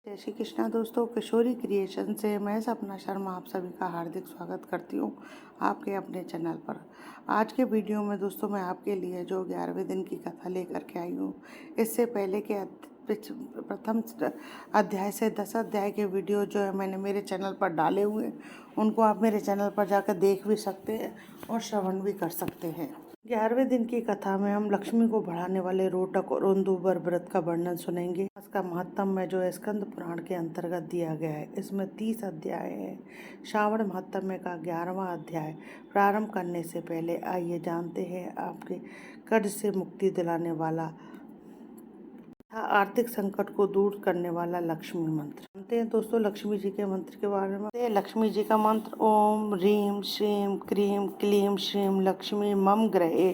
जय श्री कृष्णा दोस्तों, किशोरी क्रिएशन से मैं सपना शर्मा आप सभी का हार्दिक स्वागत करती हूँ आपके अपने चैनल पर। आज के वीडियो में दोस्तों मैं आपके लिए जो 11वें दिन की कथा लेकर के आई हूँ, इससे पहले के प्रथम अध्याय से 10 अध्याय के वीडियो जो है मैंने मेरे चैनल पर डाले हुए हैं, उनको आप मेरे चैनल पर जाकर देख भी सकते हैं और श्रवण भी कर सकते हैं। 11वें दिन की कथा में हम लक्ष्मी को बढ़ाने वाले रोटक और औंदुबर व्रत का वर्णन सुनेंगे। इसका महत्तम में जो है स्कंद पुराण के अंतर्गत दिया गया है। इसमें 30 अध्याय है। श्रावण महत्तम का 11वां अध्याय प्रारंभ करने से पहले आइए जानते हैं आपके कर्ज से मुक्ति दिलाने वाला आर्थिक संकट को दूर करने वाला लक्ष्मी मंत्र। जानते हैं दोस्तों लक्ष्मी जी के मंत्र के बारे में। लक्ष्मी जी का मंत्र ओम ह्रीम श्रीम क्रीम क्लीम श्रीम लक्ष्मी मम ग्रहे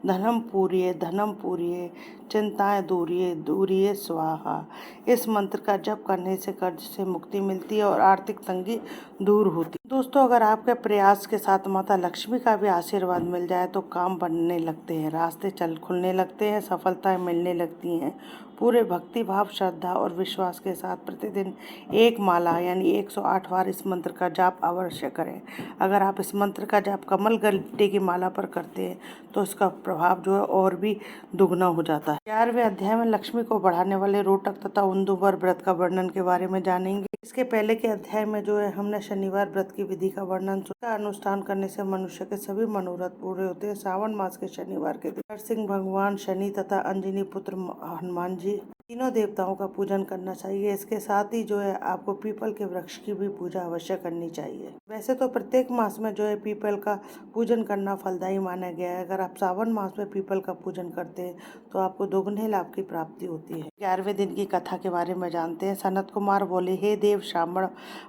धनम पूरिये चिंताएं दूरिये स्वाहा। इस मंत्र का जप करने से कर्ज से मुक्ति मिलती है और आर्थिक तंगी दूर होती है। दोस्तों अगर आपके प्रयास के साथ माता लक्ष्मी का भी आशीर्वाद मिल जाए तो काम बनने लगते हैं, रास्ते खुलने लगते हैं, सफलताएं मिलने लगती हैं। पूरे भक्ति भाव, श्रद्धा और विश्वास के साथ प्रतिदिन एक माला यानी 108 बार इस मंत्र का जाप अवश्य करें। अगर आप इस मंत्र का जाप कमल गट्टे की माला पर करते हैं तो इसका प्रभाव जो है और भी दुगना हो जाता है। 11वें अध्याय में लक्ष्मी को बढ़ाने वाले रोटक तथा औंदुबर व्रत का वर्णन के बारे में जानेंगे। इसके पहले के अध्याय में जो है हमने शनिवार व्रत की विधि का वर्णन सुना। अनुष्ठान करने से मनुष्य के सभी मनोरथ पूरे होते हैं। श्रावण मास के शनिवार के दिन नरसिंह भगवान, शनि तथा अंजनी पुत्र हनुमान जी तीनों देवताओं का पूजन करना चाहिए। इसके साथ ही जो है आपको पीपल के वृक्ष की भी पूजा अवश्य करनी चाहिए। वैसे तो प्रत्येक मास में जो है पीपल का पूजन करना फलदायी माना गया है। अगर आप श्रावण मास में पीपल का पूजन करते हैं तो आपको दोगुने लाभ की प्राप्ति होती है। 11वें दिन की कथा के बारे में जानते हैं। सनत कुमार बोले, हे देव, श्रावण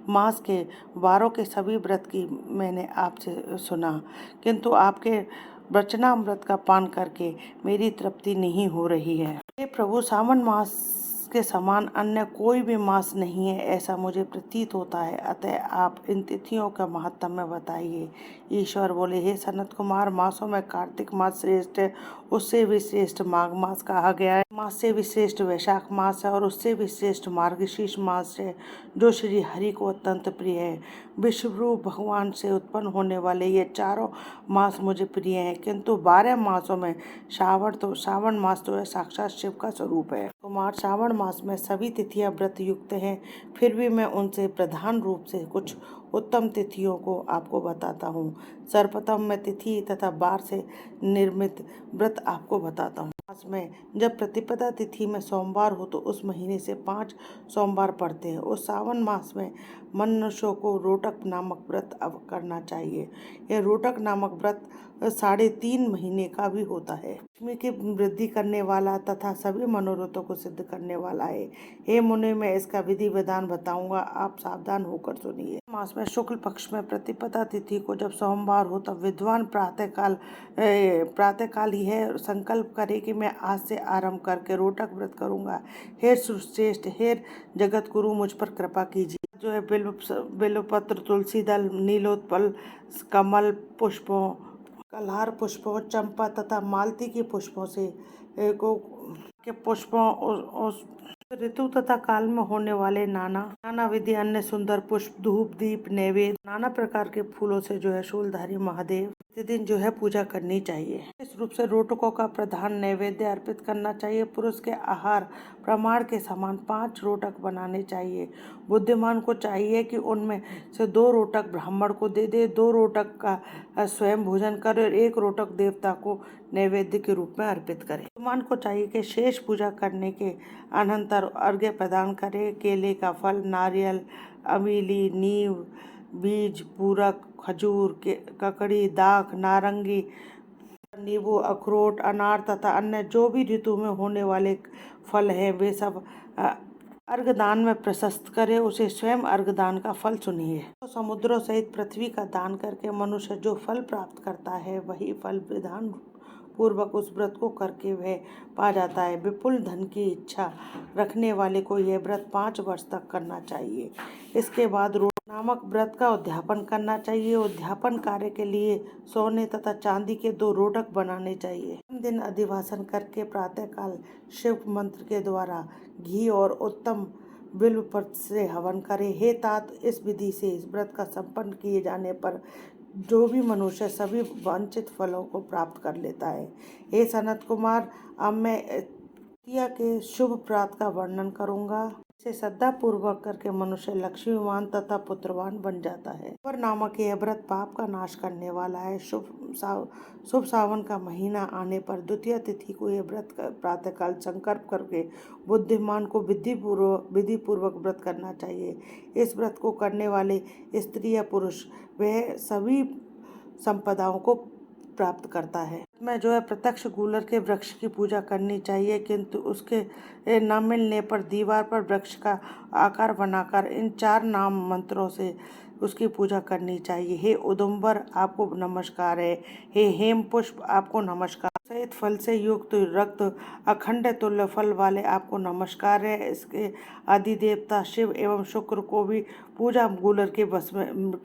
मास के वारों के सभी व्रत की मैंने आपसे सुना, किंतु आपके वचनामृत का पान करके मेरी तृप्ति नहीं हो रही है। हे प्रभु, सावन मास के समान अन्य कोई भी मास नहीं है ऐसा मुझे प्रतीत होता है, अतः आप इन तिथियों का महत्व में बताइए। ईश्वर बोले, हे सनत कुमार, मासों में कार्तिक मास श्रेष्ठ है, उससे भी श्रेष्ठ माघ मास कहा गया है। मास से भी श्रेष्ठ वैशाख मास है और उससे भी श्रेष्ठ मार्गशीर्ष मास है, जो श्री हरि को अत्यंत प्रिय है। विष्णु भगवान से उत्पन्न होने वाले ये चारों मास मुझे प्रिय हैं, किंतु 12 मासों में श्रावण मास तो है साक्षात शिव का स्वरूप है। कुमार, श्रावण मास में सभी तिथियां व्रत युक्त हैं, फिर भी मैं उनसे प्रधान रूप से कुछ उत्तम तिथियों को आपको बताता हूँ। सर्वप्रथम मैं तिथि तथा बार से निर्मित व्रत आपको बताता हूँ। मास में जब प्रतिपदा तिथि में सोमवार हो तो उस महीने से 5 सोमवार पड़ते हैं। उस सावन मास में मनुष्यों को रोटक नामक व्रत करना चाहिए। यह रोटक नामक व्रत 3.5 महीने का भी होता है। लक्ष्मी की वृद्धि करने वाला तथा सभी मनोरथों को सिद्ध करने वाला है। हे मुनि, मैं इसका विधि विधान बताऊंगा, आप सावधान होकर सुनिए। मास में शुक्ल पक्ष में प्रतिपदा तिथि को जब सोमवार हो तब विद्वान प्रातःकाल ही है संकल्प करे कि मैं आज से आरंभ करके रोटक व्रत करूंगा। हे श्रेष्ठ, हे जगत गुरु, मुझ पर कृपा कीजिए। जो है बिल्वपत्र, तुलसी दल, नीलोत्पल, कमल पुष्पों, कल्हार पुष्पों, चंपा तथा मालती के पुष्पों से उस ऋतु तथा काल में होने वाले नाना विधि अन्य सुंदर पुष्प, धूप, दीप, नैवेद्य, नाना प्रकार के फूलों से जो है शूलधारी महादेव प्रतिदिन जो है पूजा करनी चाहिए। इस रूप से रोटकों का प्रधान नैवेद्य अर्पित करना चाहिए। पुरुष के आहार प्रमाण के समान 5 रोटक बनाने चाहिए। बुद्धिमान को चाहिए कि उनमें से 2 रोटक ब्राह्मण को दे दे, 2 रोटक का स्वयं भोजन करे और 1 रोटक देवता को नैवेद्य के रूप में अर्पित करे। बुद्धिमान को चाहिए कि शेष पूजा करने के अनंतर अर्घ्य प्रदान करे। केले का फल, नारियल, अमीली, नींव, बीज, पूरक, खजूर, ककड़ी, दाख, नारंगी, नींबू, अखरोट, अनार तथा अन्य जो भी ऋतु में होने वाले फल हैं वे सब अर्घदान में प्रशस्त करे। उसे स्वयं अर्घदान का फल सुनिए। तो समुद्रों सहित पृथ्वी का दान करके मनुष्य जो फल प्राप्त करता है वही फल विधान पूर्वक उस व्रत को करके वह पा जाता है। विपुल धन की इच्छा रखने वाले को यह व्रत 5 वर्ष तक करना चाहिए। इसके बाद रोट नामक व्रत का उद्यापन करना चाहिए। उद्यापन कार्य के लिए सोने तथा चांदी के 2 रोटक बनाने चाहिए। दिन अधिवासन करके प्रातःकाल शिव मंत्र के द्वारा घी और उत्तम बिल्व पत्र से हवन करें। हे तात, इस विधि से इस व्रत का संपन्न किए जाने पर जो भी मनुष्य सभी वांछित फलों को प्राप्त कर लेता है। हे सनत कुमार, अब मैं तृतीया के शुभ प्रात का वर्णन करूंगा। इसे श्रद्धा पूर्वक करके मनुष्य लक्ष्मीवान तथा पुत्रवान बन जाता है। पर नामक यह व्रत पाप का नाश करने वाला है। शुभ सावन का महीना आने पर द्वितीय तिथि को यह व्रत प्रातःकाल संकल्प करके बुद्धिमान को विधि पूर्वक व्रत करना चाहिए। इस व्रत को करने वाले स्त्री या पुरुष वह सभी संपदाओं को प्राप्त करता है। में जो है प्रत्यक्ष गूलर के वृक्ष की पूजा करनी चाहिए, किंतु उसके न मिलने पर दीवार पर वृक्ष का आकार बनाकर इन 4 नाम मंत्रों से उसकी पूजा करनी चाहिए। हे उदुम्बर, आपको नमस्कार है। हे हेम पुष्प, आपको नमस्कार। सहित फल से युक्त रक्त अखंड तुल्य फल वाले आपको नमस्कार है। इसके अधिदेवता शिव एवं शुक्र को भी पूजा गूलर के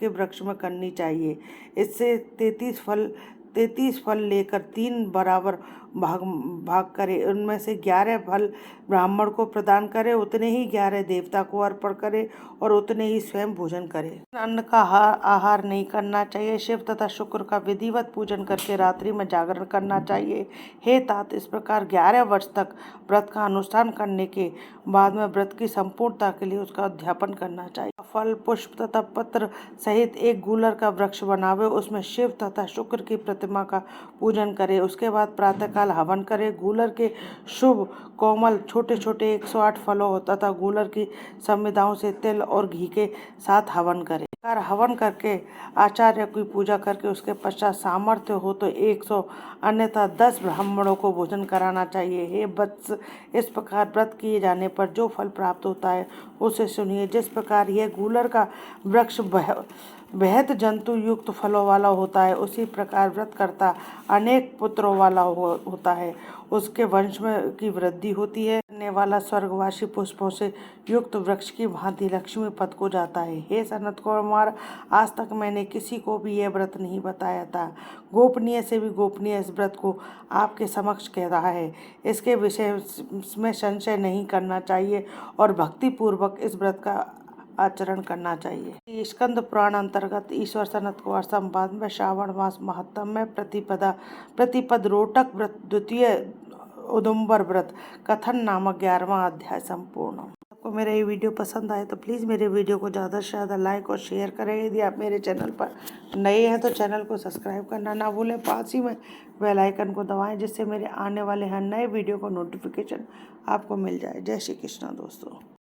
वृक्ष में करनी चाहिए। इससे 33 फल लेकर 3 बराबर भाग करे। उनमें से 11 फल ब्राह्मण को प्रदान करे, उतने ही 11 देवता को अर्पण करे और उतने ही स्वयं भोजन करे। अन्न का आहार नहीं करना चाहिए। शिव तथा शुक्र का विधिवत पूजन करके रात्रि में जागरण करना चाहिए। हे तात, इस प्रकार 11 वर्ष तक व्रत का अनुष्ठान करने के बाद में व्रत की संपूर्णता के लिए उसका अध्यापन करना चाहिए। फल, पुष्प तथा पत्र सहित एक गूलर का वृक्ष बनावे, उसमें शिव तथा शुक्र की प्रतिमा का पूजन करे। उसके बाद प्रातःकाल हवन करे। गूलर के शुभ कोमल छोटे छोटे 108 फलों तथा गूलर की संविधाओं से तिल और घी के साथ हवन करे। हवन करके आचार्य की पूजा करके उसके पश्चात सामर्थ्य हो तो 100 अन्यथा 10 ब्राह्मणों को भोजन कराना चाहिए। हे वत्स, इस प्रकार व्रत किए जाने पर जो फल प्राप्त होता है उसे सुनिए। जिस प्रकार यह गूलर का वृक्ष बेहद जंतु युक्त फलों वाला होता है, उसी प्रकार व्रत करता अनेक पुत्रों वाला होता है। उसके वंश में की वृद्धि होती है। करने वाला स्वर्गवासी पुष्पों से युक्त वृक्ष की भांति लक्ष्मी पद को जाता है। हे सनत कुमार, आज तक मैंने किसी को भी यह व्रत नहीं बताया था। गोपनीय से भी गोपनीय इस व्रत को आपके समक्ष कह रहा है। इसके विषय में संशय नहीं करना चाहिए और भक्ति पूर्वक इस व्रत का आचरण करना चाहिए। स्कंद पुराण अंतर्गत ईश्वर सनत कुमार संवाद में श्रावण मास महत्तम में प्रतिपद रोटक व्रत द्वितीय उदुम्बर व्रत कथन नामक 11वां अध्याय संपूर्ण। आपको मेरा ये वीडियो पसंद आए तो प्लीज़ मेरे वीडियो को ज़्यादा से ज़्यादा लाइक और शेयर करें। यदि आप मेरे चैनल पर नए हैं तो चैनल को सब्सक्राइब करना ना भूलें। पास ही में बेल आइकन को दबाएं, जिससे मेरे आने वाले हर नए वीडियो को नोटिफिकेशन आपको मिल जाए। जय श्री कृष्ण दोस्तों।